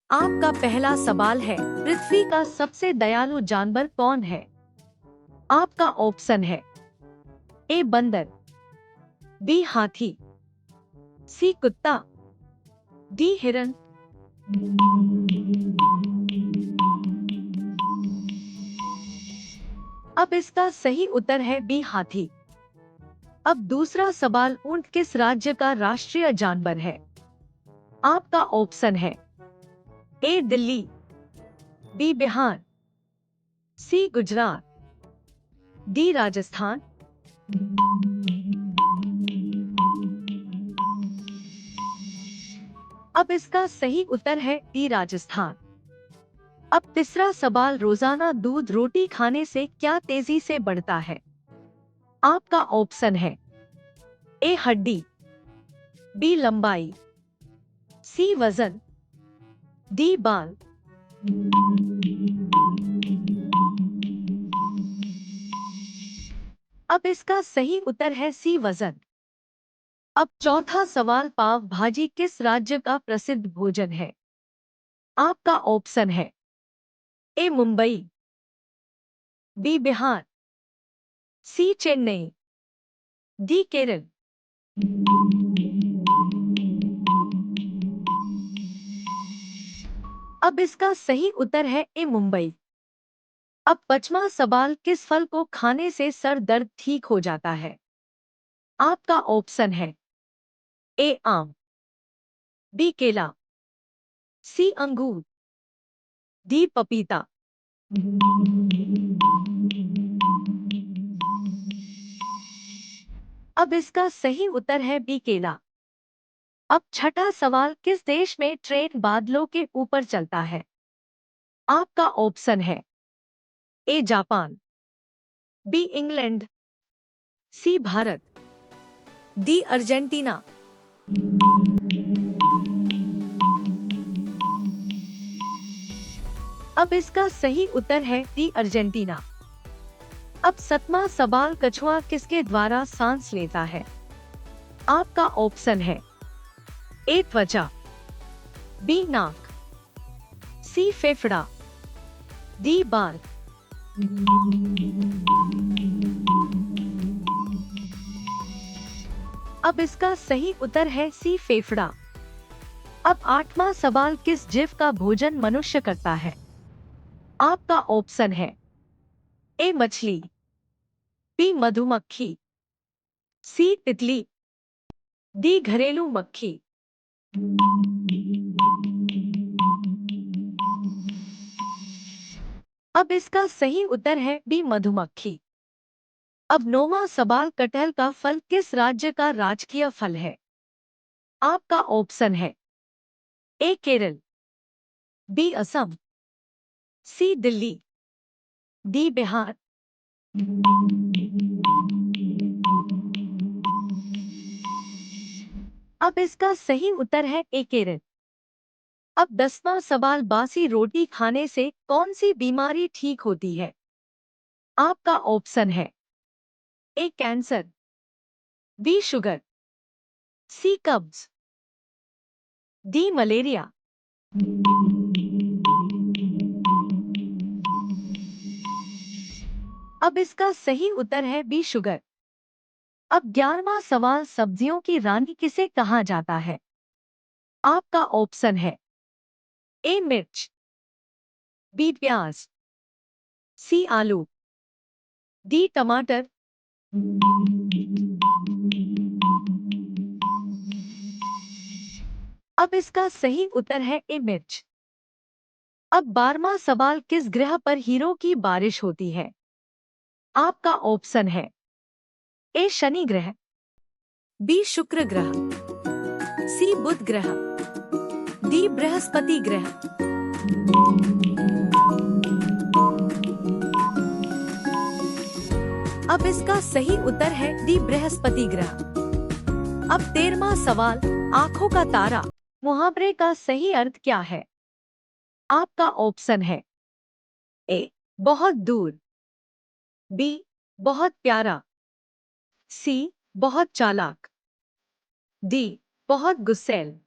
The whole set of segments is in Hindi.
आपका पहला सवाल है, पृथ्वी का सबसे दयालु जानवर कौन है? आपका ऑप्शन है ए बंदर, बी हाथी, सी कुत्ता, डी हिरन। अब इसका सही उत्तर है बी हाथी। अब दूसरा सवाल, ऊंट किस राज्य का राष्ट्रीय जानवर है? आपका ऑप्शन है ए दिल्ली, बी बिहार, सी गुजरात, डी राजस्थान। अब इसका सही उत्तर है डी राजस्थान। अब तीसरा सवाल, रोजाना दूध रोटी खाने से क्या तेजी से बढ़ता है? आपका ऑप्शन है ए हड्डी, बी लंबाई, सी वजन, डी बाल। अब इसका सही उत्तर है सी वजन। अब चौथा सवाल, पाव भाजी किस राज्य का प्रसिद्ध भोजन है? आपका ऑप्शन है ए मुंबई, बी बिहार, सी चेन्नई, डी केरल। अब इसका सही उत्तर है ए मुंबई। अब पांचवा सवाल, किस फल को खाने से सर दर्द ठीक हो जाता है? आपका ऑप्शन है ए आम, बी केला, सी अंगूर, डी पपीता। अब इसका सही उत्तर है बी केला। अब छठा सवाल, किस देश में ट्रेन बादलों के ऊपर चलता है? आपका ऑप्शन है A Japan, B England, C Bharat, D Argentina. अब इसका सही उत्तर है डी अर्जेंटीना। अब सातवां सवाल, कछुआ किसके द्वारा सांस लेता है? आपका ऑप्शन है ए त्वचा, बी नाक, सी फेफड़ा, डी बाल। अब इसका सही उत्तर है सी फेफड़ा। अब आठवां सवाल, किस जीव का भोजन मनुष्य करता है? आपका ऑप्शन है ए मछली, बी मधुमक्खी, सी तितली, डी घरेलू मक्खी। अब इसका सही उत्तर है बी मधुमक्खी। अब नौवां सवाल, कटहल का फल किस राज्य का राजकीय फल है? आपका ऑप्शन है ए केरल, बी असम, सी दिल्ली, डी बिहार। अब इसका सही उत्तर है ए केरल। अब 10वां सवाल, बासी रोटी खाने से कौन सी बीमारी ठीक होती है? आपका ऑप्शन है ए कैंसर, बी शुगर, सी कब्ज, डी मलेरिया। अब इसका सही उत्तर है बी शुगर। अब 11वां सवाल, सब्जियों की रानी किसे कहा जाता है? आपका ऑप्शन है ए मिर्च, बी प्याज, सी आलू, डी टमाटर। अब इसका सही उत्तर है ए मिर्च। अब 12वां सवाल, किस ग्रह पर हीरो की बारिश होती है? आपका ऑप्शन है ए शनि ग्रह, बी शुक्र ग्रह, सी बुध ग्रह, डी बृहस्पति ग्रह। अब इसका सही उत्तर है डी बृहस्पति ग्रह। अब 13वां सवाल, आंखों का तारा मुहावरे का सही अर्थ क्या है? आपका ऑप्शन है ए बहुत दूर, बी बहुत प्यारा, सी बहुत चालाक, डी बहुत गुस्सैल।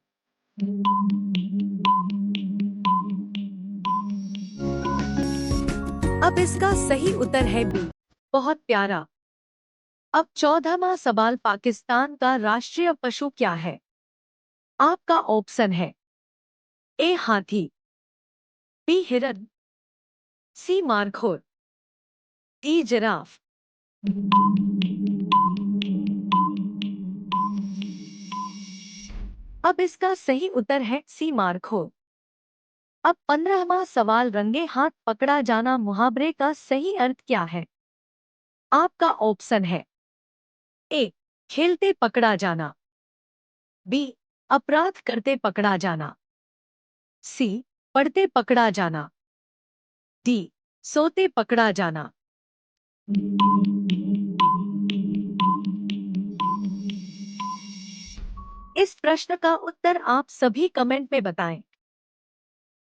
अब इसका सही उत्तर है बी, बहुत प्यारा। अब 14वां सवाल, पाकिस्तान का राष्ट्रीय पशु क्या है? आपका ऑप्शन है ए हाथी, बी हिरन, सी मारखोर, डी जिराफ। अब इसका सही उत्तर है सी मारखोर। अब 15वां सवाल, रंगे हाथ पकड़ा जाना मुहावरे का सही अर्थ क्या है? आपका ऑप्शन है ए खेलते पकड़ा जाना, बी अपराध करते पकड़ा जाना, सी पढ़ते पकड़ा जाना, डी सोते पकड़ा जाना। इस प्रश्न का उत्तर आप सभी कमेंट में बताएं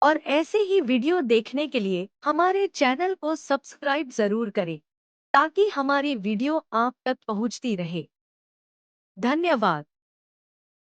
और ऐसे ही वीडियो देखने के लिए हमारे चैनल को सब्सक्राइब जरूर करें ताकि हमारी वीडियो आप तक पहुंचती रहे। धन्यवाद।